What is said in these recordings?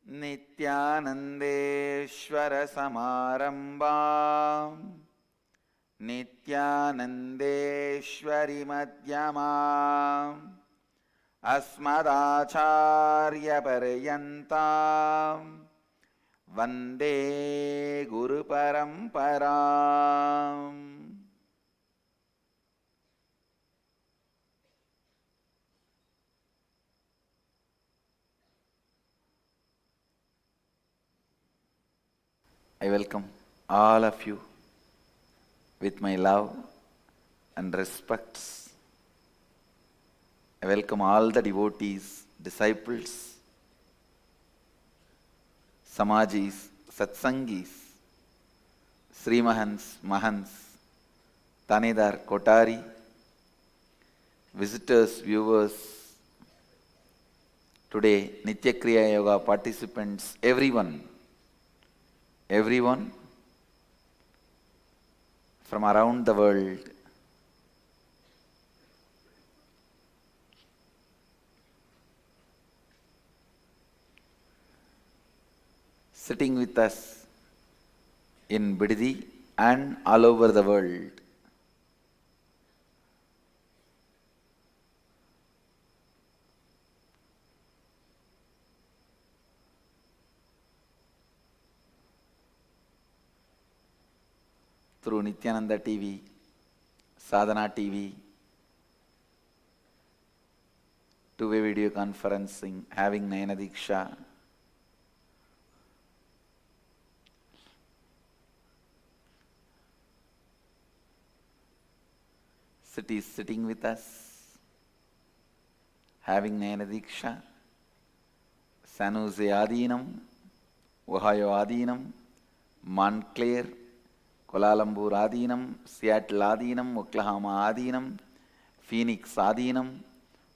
नित्यानन्देश्वरसमारम्भां नित्यानन्देश्वरिमध्यमाम् अस्मदाचार्यपर्यन्तां वन्दे गुरुपरम्पराम्. I welcome all of you with my love and respects. I welcome all the devotees, disciples, Samajis, Satsangis, Srimahans, Mahans, Tanedar, Kotari, visitors, viewers, today Nitya Kriya Yoga participants, everyone from around the world. Sitting with us in Bididi and all over the world. Through Nityananda TV, Sadhana TV, two-way video conferencing, having Nayana Diksha, cities sitting with us, having Nayana Diksha, San Jose Adinam, Ohio Adinam, Montclair, Kuala Lumpur Adinam, Seattle Adinam, Oklahoma Adinam, Phoenix Adinam,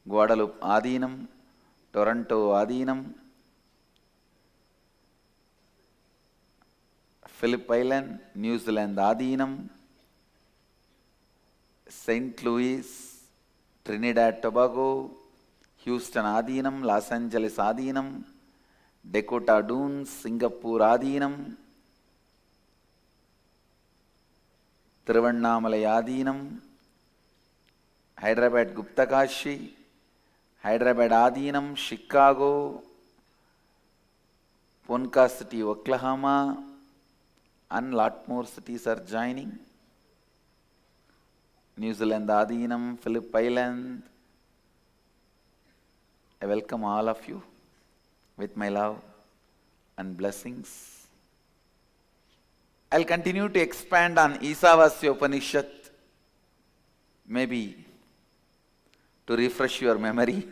Guadalupe Adinam, Toronto Adinam, Phillip Island, New Zealand Adinam, St. Louis, Trinidad Tobago, Houston Adinam, Los Angeles Adinam, Dakota Dunes, Singapore Adinam, Tiruvannamalai Adinam, Hyderabad Guptakashi, Hyderabad Adinam, Chicago, Ponca City, Oklahoma, and lot more cities are joining. New Zealand Adinam, Phillip Island. I welcome all of you with my love and blessings. I'll continue to expand on Isavasya Upanishad, maybe to refresh your memory.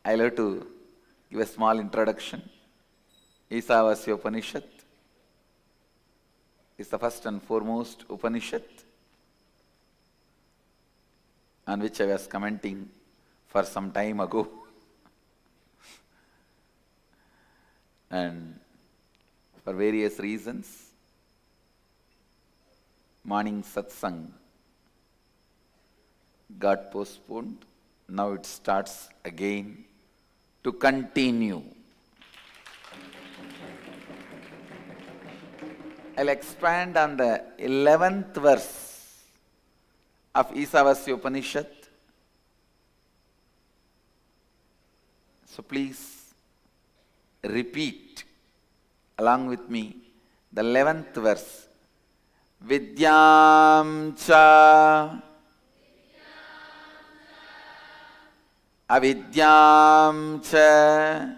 I'll have to give a small introduction. Isavasya Upanishad is the first and foremost Upanishad on which I was commenting for some time ago. And for various reasons, morning satsang got postponed. Now it starts again to continue. I'll expand on the 11th verse of Isavasya Upanishad. So please repeat along with me the 11th verse. Vidyam cha avidyam cha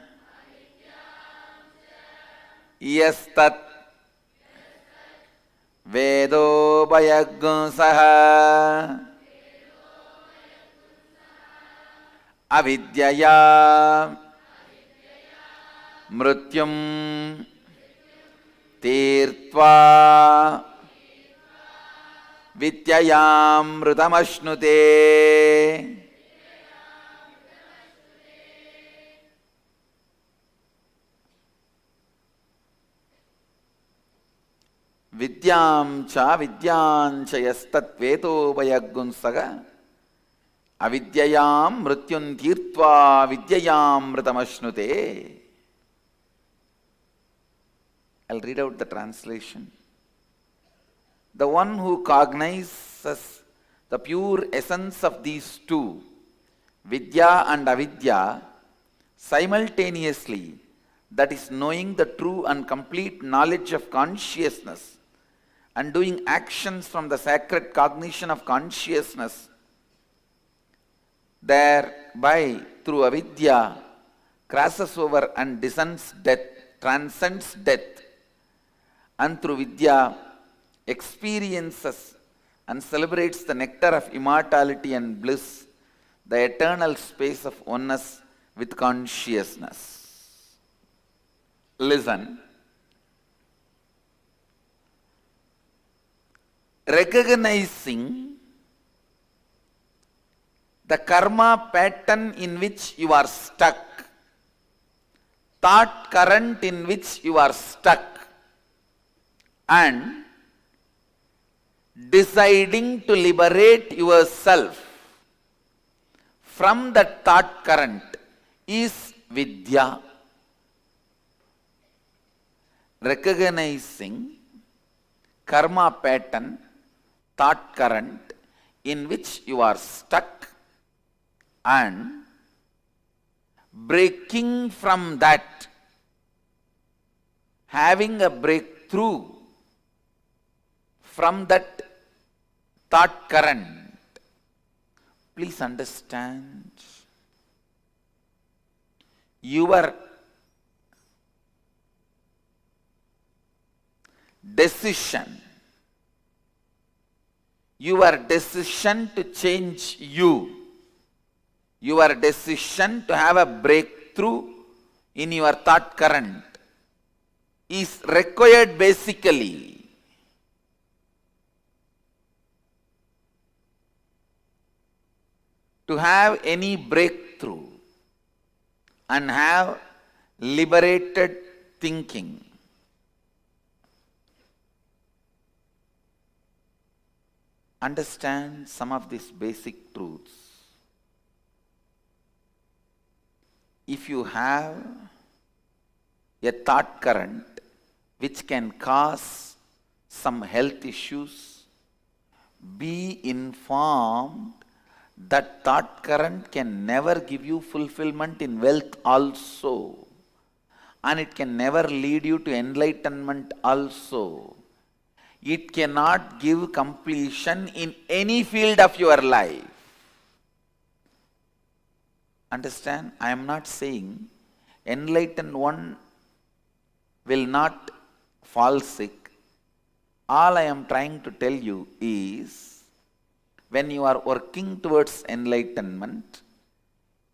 yastat Vedo Bhayagunsaha Avidyaya Mrutyum Tirtva Vidyayam Mrutamashnute. Vidyam cha vidyancha yastat vedo Bhayagunsaha Avidyayam mrityun tirtva vidyayam mritamashnute. I'll read out the translation. The one who cognizes the pure essence of these two, Vidya and Avidya, simultaneously, that is knowing the true and complete knowledge of consciousness and doing actions from the sacred cognition of consciousness, thereby through Avidya crosses over and transcends death, and through Vidya experiences and celebrates the nectar of immortality and bliss, the eternal space of oneness with consciousness. Listen. Recognizing the karma pattern in which you are stuck, thought current in which you are stuck, and deciding to liberate yourself from that thought current is Vidya. Recognizing karma pattern, thought current in which you are stuck, and breaking from that, having a breakthrough from that thought current. Please understand, your decision to change you, your decision to have a breakthrough in your thought current is required basically to have any breakthrough and have liberated thinking. Understand some of these basic truths. If you have a thought current which can cause some health issues, be informed that thought current can never give you fulfillment in wealth also, and it can never lead you to enlightenment also. It cannot give completion in any field of your life. Understand? I am not saying enlightened one will not fall sick. All I am trying to tell you is, when you are working towards enlightenment,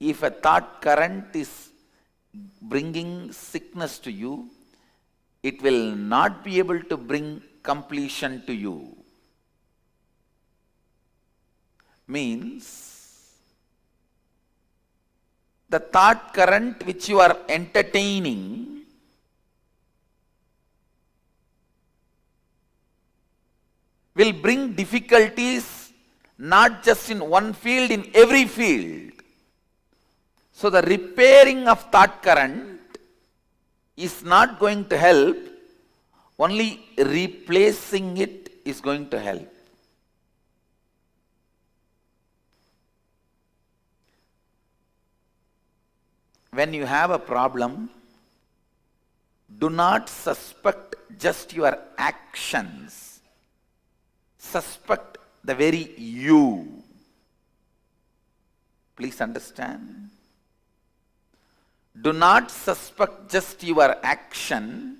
if a thought current is bringing sickness to you, it will not be able to bring completion to you. Means, the thought current which you are entertaining will bring difficulties not just in one field, in every field. So the repairing of thought current is not going to help, only replacing it is going to help. When you have a problem, do not suspect just your actions. Suspect the very you. Please understand. Do not suspect just your action.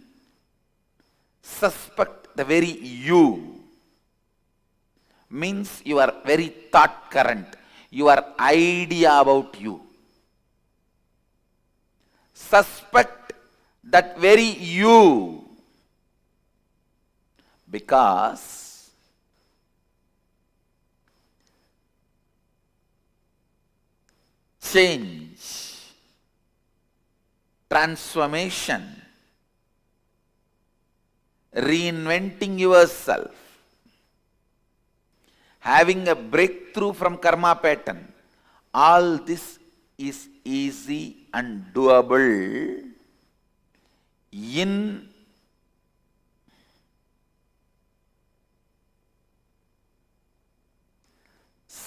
Suspect the very you. Means your very thought current, your idea about you. Suspect that very you, because change, transformation, reinventing yourself, having a breakthrough from karma pattern, all this is easy and doable in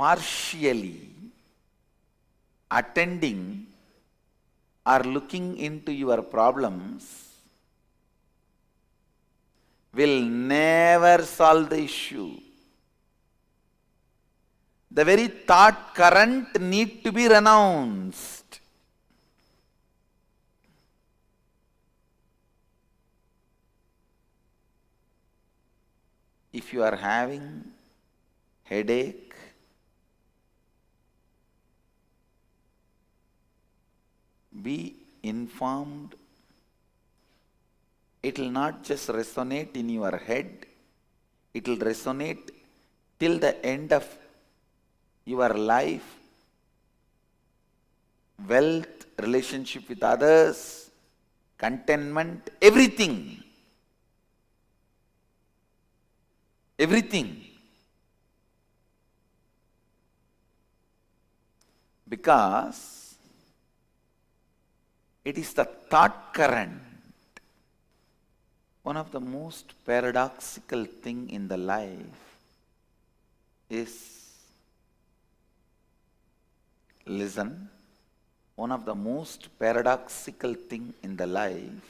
partially attending or looking into your problems will never solve the issue. The very thought current need to be renounced. If you are having headache, be informed. It will not just resonate in your head, it will resonate till the end of your life, wealth, relationship with others, contentment, everything. Everything. Because it is the thought current. One of the most paradoxical thing in the life is, listen, one of the most paradoxical thing in the life,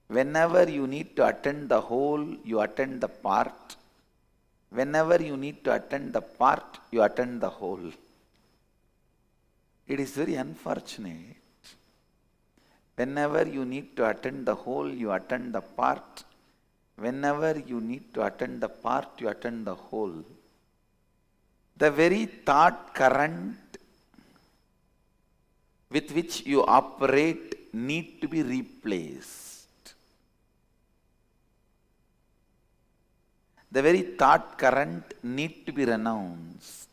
whenever you need to attend the whole, you attend the part. Whenever you need to attend the part, you attend the whole. It is very unfortunate. Whenever you need to attend the whole, you attend the part. Whenever you need to attend the part, you attend the whole. The very thought current with which you operate need to be replaced. The very thought current need to be renounced.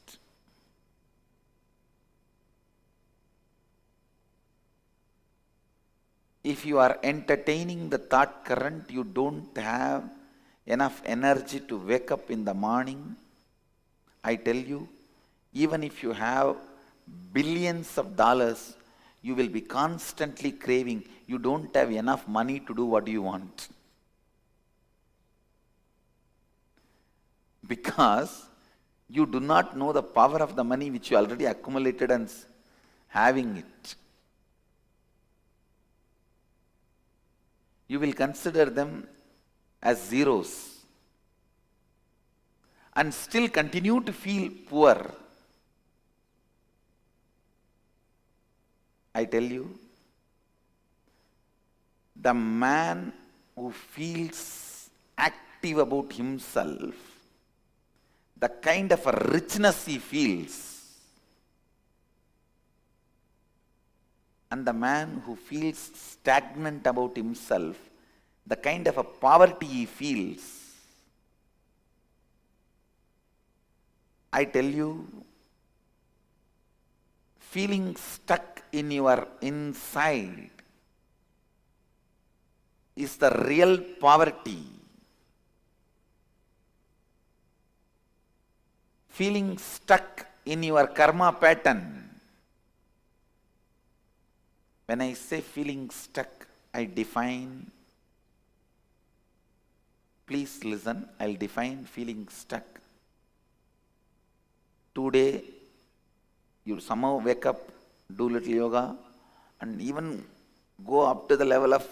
If you are entertaining the thought current, you don't have enough energy to wake up in the morning. I tell you, even if you have billions of dollars, you will be constantly craving. You don't have enough money to do what you want. Because you do not know the power of the money which you already accumulated and having it. You will consider them as zeros and still continue to feel poor. I tell you, the man who feels active about himself, the kind of a richness he feels, and the man who feels stagnant about himself, the kind of a poverty he feels, I tell you, feeling stuck in your inside is the real poverty. Feeling stuck in your karma pattern. When I say feeling stuck, I define, please listen, I'll define feeling stuck. Today, you somehow wake up, do little yoga, and even go up to the level of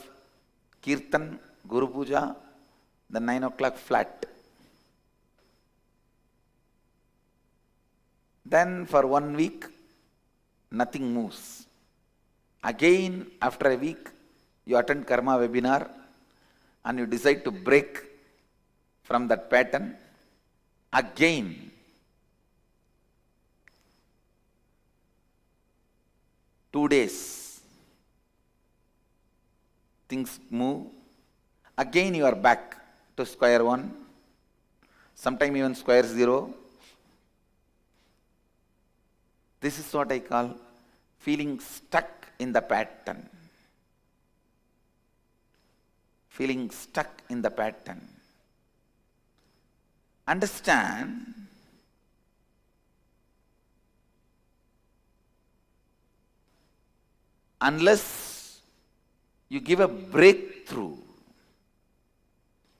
Kirtan, Guru Puja, then 9 o'clock flat. Then for 1 week, nothing moves. Again, after a week, you attend karma webinar and you decide to break from that pattern. Again, 2 days, things move. Again, you are back to square one, sometime even square zero. This is what I call feeling stuck in the pattern. Feeling stuck in the pattern. Understand, unless you give a breakthrough,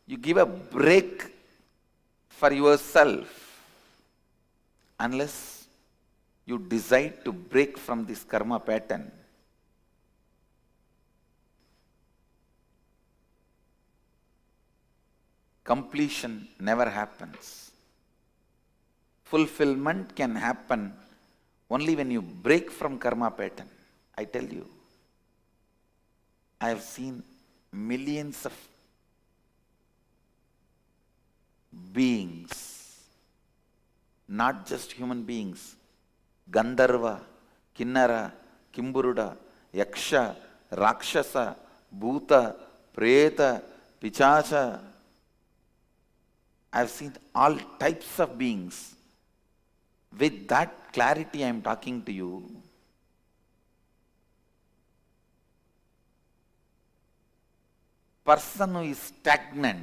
you give a break for yourself, unless you decide to break from this karma pattern, completion never happens. Fulfillment can happen only when you break from karma pattern. I tell you, I have seen millions of beings, not just human beings, Gandharva, Kinnara, Kimburuda, Yaksha, Rakshasa, Bhuta, Preta, Pichacha. I have seen all types of beings. With that clarity I am talking to you. Person who is stagnant,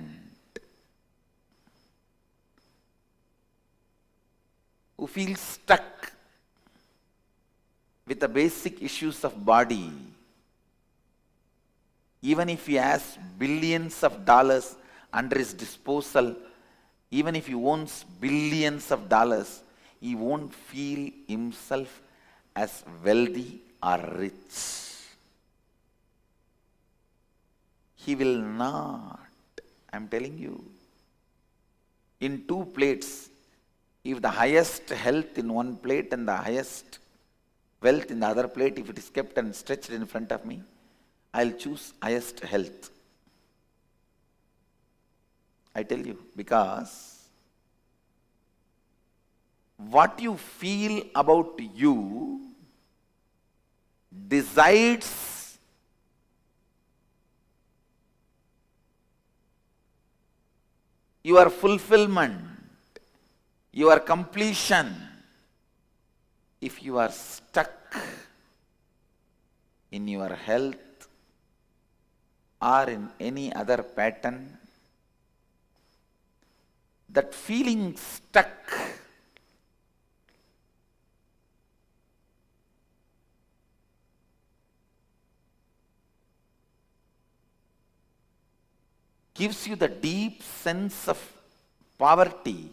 who feels stuck with the basic issues of body, even if he has billions of dollars under his disposal, even if he owns billions of dollars, he won't feel himself as wealthy or rich. He will not. I am telling you. In two plates, if the highest health in one plate and the highest wealth in the other plate, if it is kept and stretched in front of me, I'll choose highest health. I tell you, because what you feel about you decides your fulfillment, your completion. If you are stuck in your health or in any other pattern, that feeling stuck gives you the deep sense of poverty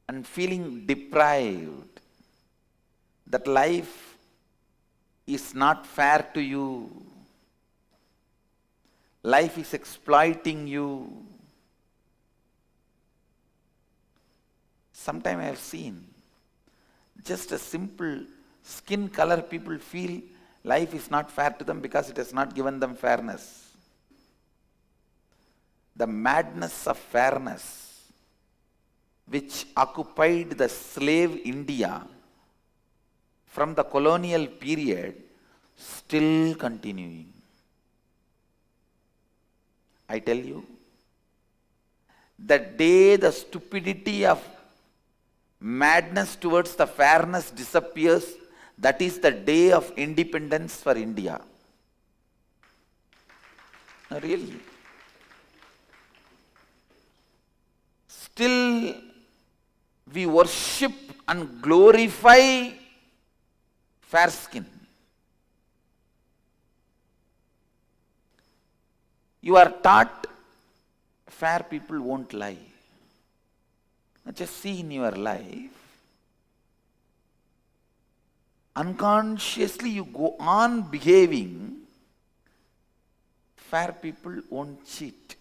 and feeling deprived, that life is not fair to you. Life is exploiting you. Sometimes I have seen just a simple skin color, people feel life is not fair to them because it has not given them fairness. The madness of fairness which occupied the slave India from the colonial period still continuing. I tell you, the day the stupidity of madness towards the fairness disappears, that is the day of independence for India. No, really. Still, we worship and glorify fair skin. You are taught fair people won't lie. Now just see in your life, unconsciously you go on behaving, fair people won't cheat,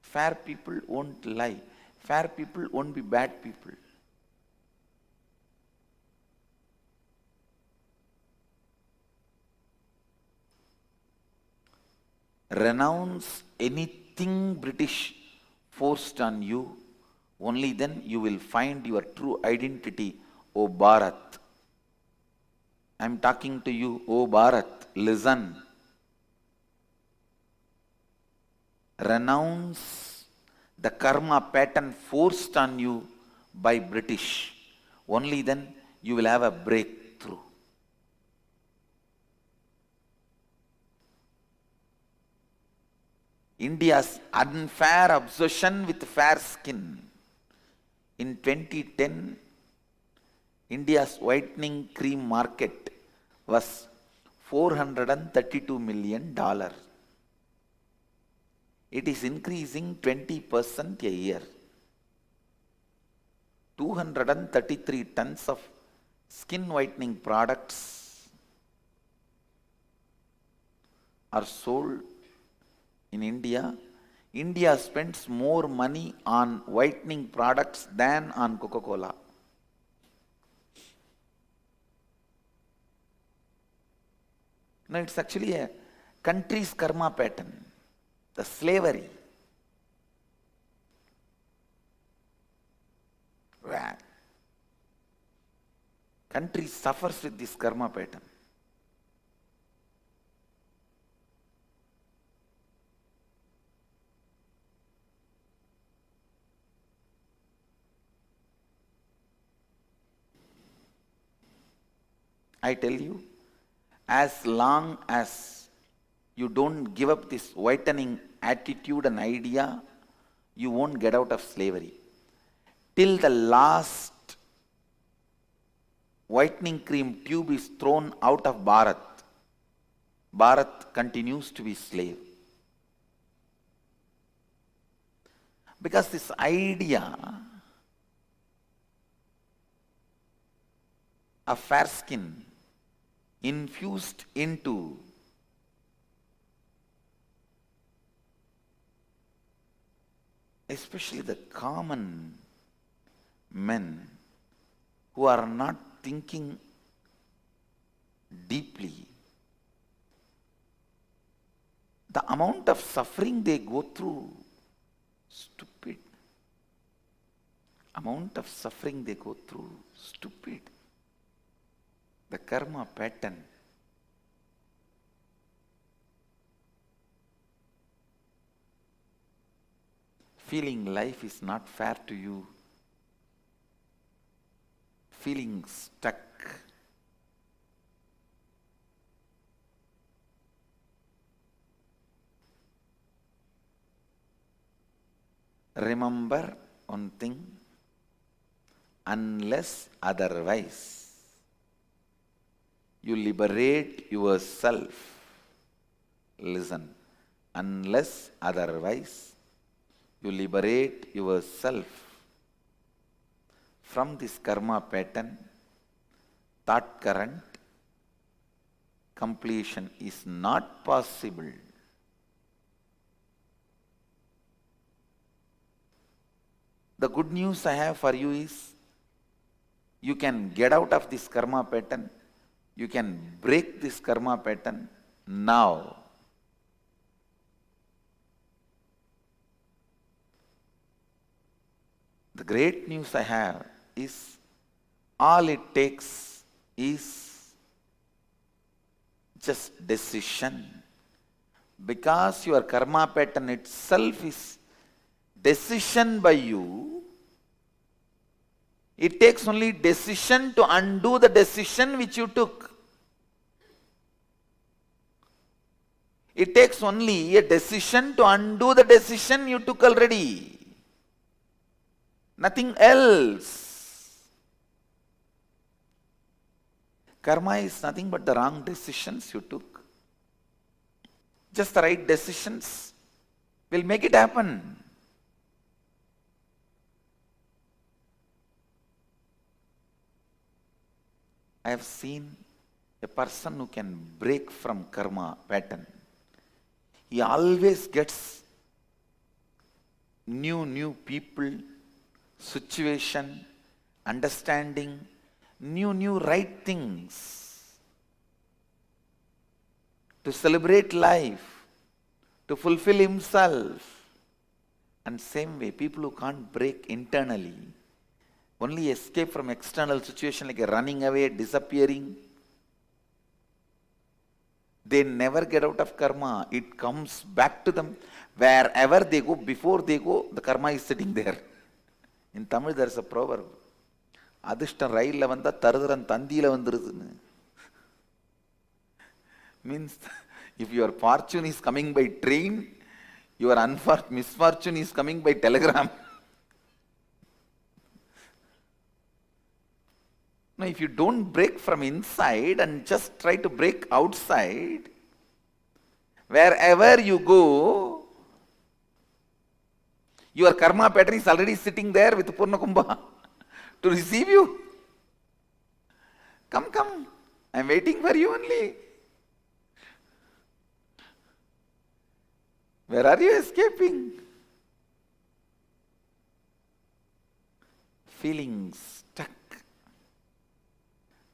fair people won't lie, fair people won't be bad people. Renounce anything British forced on you, only then you will find your true identity, O Bharat. I am talking to you, O Bharat, listen. Renounce the karma pattern forced on you by British. Only then you will have a breakthrough. India's unfair obsession with fair skin. In 2010, India's whitening cream market was $432 million. It is increasing 20% a year. 233 tons of skin whitening products are sold in India. India spends more money on whitening products than on Coca-Cola. No, it's actually a country's karma pattern, the slavery. Wow. Country suffers with this karma pattern. I tell you, as long as you don't give up this whitening attitude and idea, you won't get out of slavery. Till the last whitening cream tube is thrown out of Bharat, Bharat continues to be slave. Because this idea of fair skin infused into especially the common men who are not thinking deeply, the amount of suffering they go through, stupid. Amount of suffering they go through, stupid. The karma pattern. Feeling life is not fair to you. Feeling stuck. Remember one thing, unless otherwise you liberate yourself. Listen, unless otherwise you liberate yourself from this karma pattern, thought current, completion is not possible. The good news I have for you is, you can get out of this karma pattern. You can break this karma pattern now. The great news I have is, all it takes is just decision. Because your karma pattern itself is decision by you, it takes only decision to undo the decision which you took. It takes only a decision to undo the decision you took already. Nothing else. Karma is nothing but the wrong decisions you took. Just the right decisions will make it happen. I have seen a person who can break from karma pattern. He always gets new people, situation, understanding, new right things to celebrate life, to fulfill himself. And same way, people who can't break internally, only escape from external situation like a running away, disappearing, they never get out of karma. It comes back to them. Wherever they go, before they go, the karma is sitting there. In Tamil there is a proverb, Adishtam railla vanda taruduran tandila vandirudunu. Means, if your fortune is coming by train, your misfortune is coming by telegram. No, if you don't break from inside and just try to break outside, wherever you go, your karma pattern is already sitting there with Purna Kumbha to receive you. Come, come. I'm waiting for you only. Where are you escaping? Feeling stuck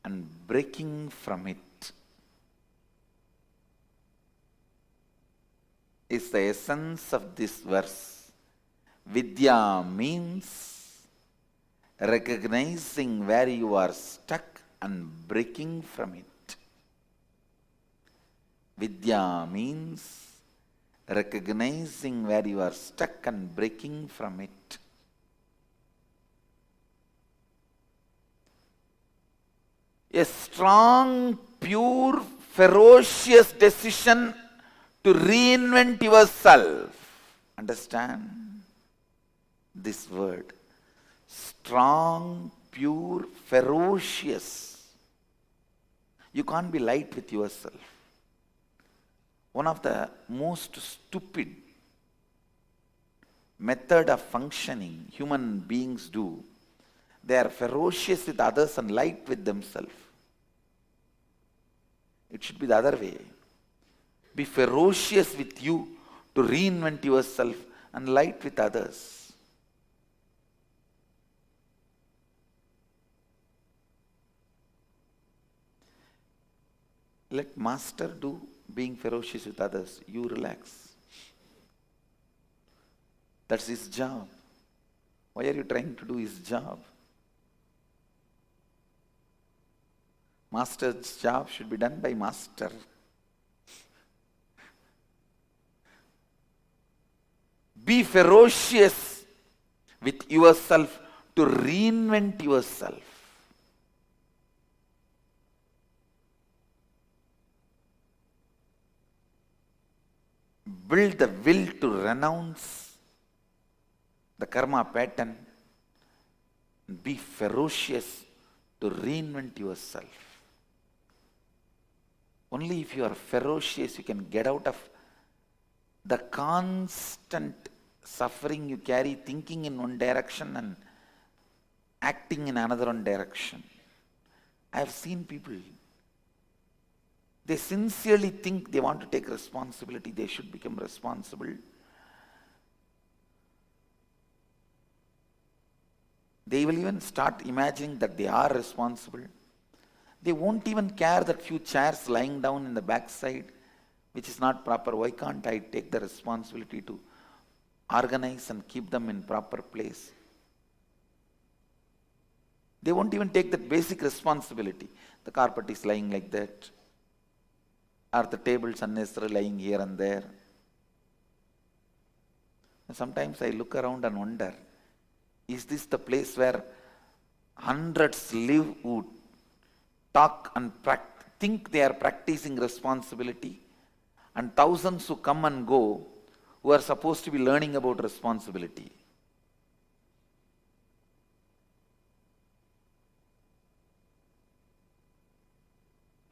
and breaking from it is the essence of this verse. Vidya means recognizing where you are stuck and breaking from it. Vidya means recognizing where you are stuck and breaking from it. A strong, pure, ferocious decision to reinvent yourself. Understand this word. Strong, pure, ferocious. You can't be light with yourself. One of the most stupid method of functioning human beings do, they are ferocious with others and light with themselves. It should be the other way. Be ferocious with you to reinvent yourself and light with others. Let master do being ferocious with others. You relax. That's his job. Why are you trying to do his job? Master's job should be done by master. Be ferocious with yourself to reinvent yourself. Build the will to renounce the karma pattern. Be ferocious to reinvent yourself. Only if you are ferocious, you can get out of the constant suffering you carry, thinking in one direction and acting in another one direction. I have seen people, they sincerely think they want to take responsibility, they should become responsible. They will even start imagining that they are responsible. They won't even care that few chairs lying down in the backside, which is not proper. Why can't I take the responsibility to organize and keep them in proper place? They won't even take that basic responsibility. The carpet is lying like that. Or the tables unnecessarily lying here and there. Sometimes I look around and wonder, is this the place where hundreds live who talk and think they are practicing responsibility, and thousands who come and go who are supposed to be learning about responsibility?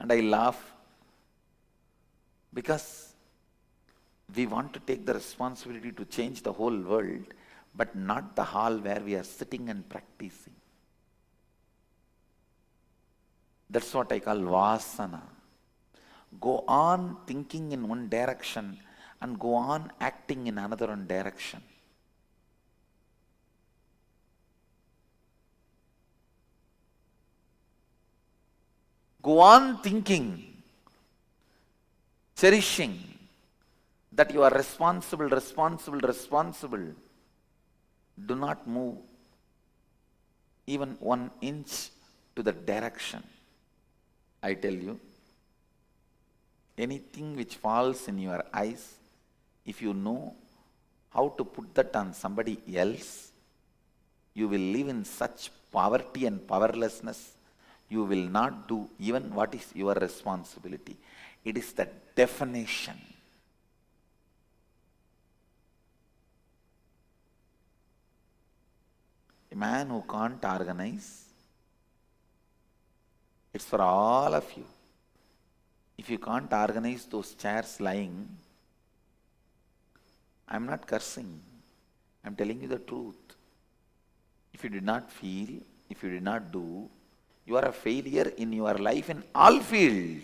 And I laugh because we want to take the responsibility to change the whole world, but not the hall where we are sitting and practicing. That's what I call vasana. Go on thinking in one direction and go on acting in another one direction. Go on thinking, cherishing that you are responsible. Do not move even 1 inch to the direction. I tell you, anything which falls in your eyes, if you know how to put that on somebody else, you will live in such poverty and powerlessness, you will not do even what is your responsibility. It is the definition. A man who can't organize, it's for all of you. If you can't organize those chairs lying, I'm not cursing. I'm telling you the truth. If you did not feel if you did not do, you are a failure in your life in all field.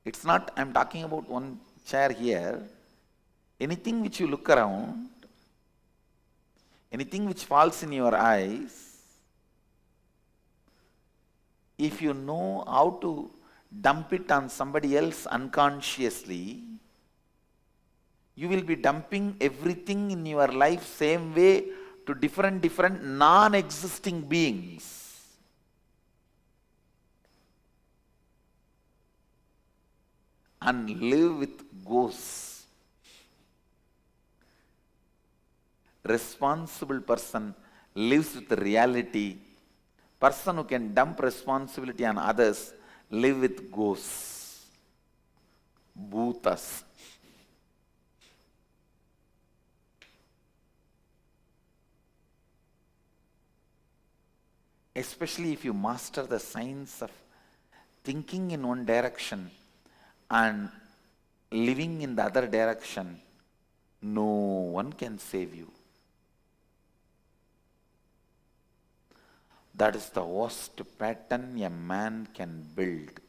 It's not, I'm talking about one chair here. Anything which you look around, anything which falls in your eyes, if you know how to dump it on somebody else unconsciously, you will be dumping everything in your life same way to different non-existing beings. And live with ghosts. Responsible person lives with reality. Person who can dump responsibility on others live with ghosts, bhutas. Especially if you master the science of thinking in one direction and living in the other direction, no one can save you. That is the worst pattern a man can build.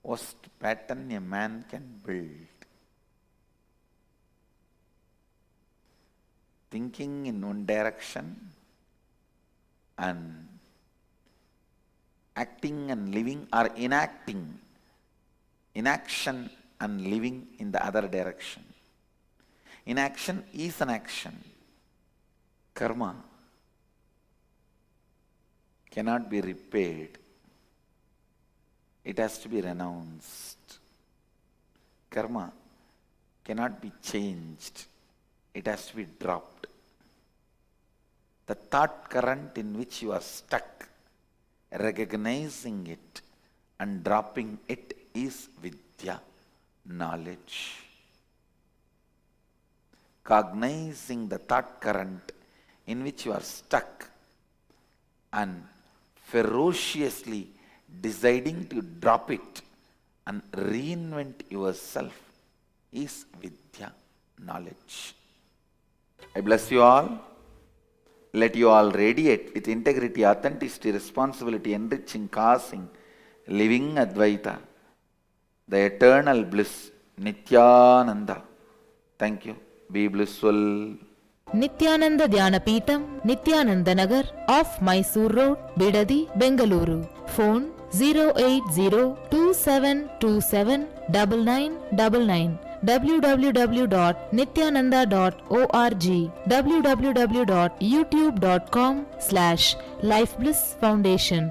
Worst pattern a man can build. Thinking in one direction and acting and living, or enacting, inaction and living in the other direction. Inaction is an action. Karma cannot be repaired. It has to be renounced. Karma cannot be changed. It has to be dropped. The thought current in which you are stuck, recognizing it and dropping it is vidya, knowledge. Cognizing the thought current in which you are stuck and ferociously deciding to drop it and reinvent yourself is vidya, knowledge. I bless you all. Let you all radiate with integrity, authenticity, responsibility, enriching, causing, living Advaita, the eternal bliss, Nityananda. Thank you. Be blissful. Nityananda Dhyanapītam, Nityananda Nagar, off Mysore Road, Bidadi, Bengaluru. Phone 08027279999. www.nityananda.org, www.youtube.com/Life Bliss Foundation.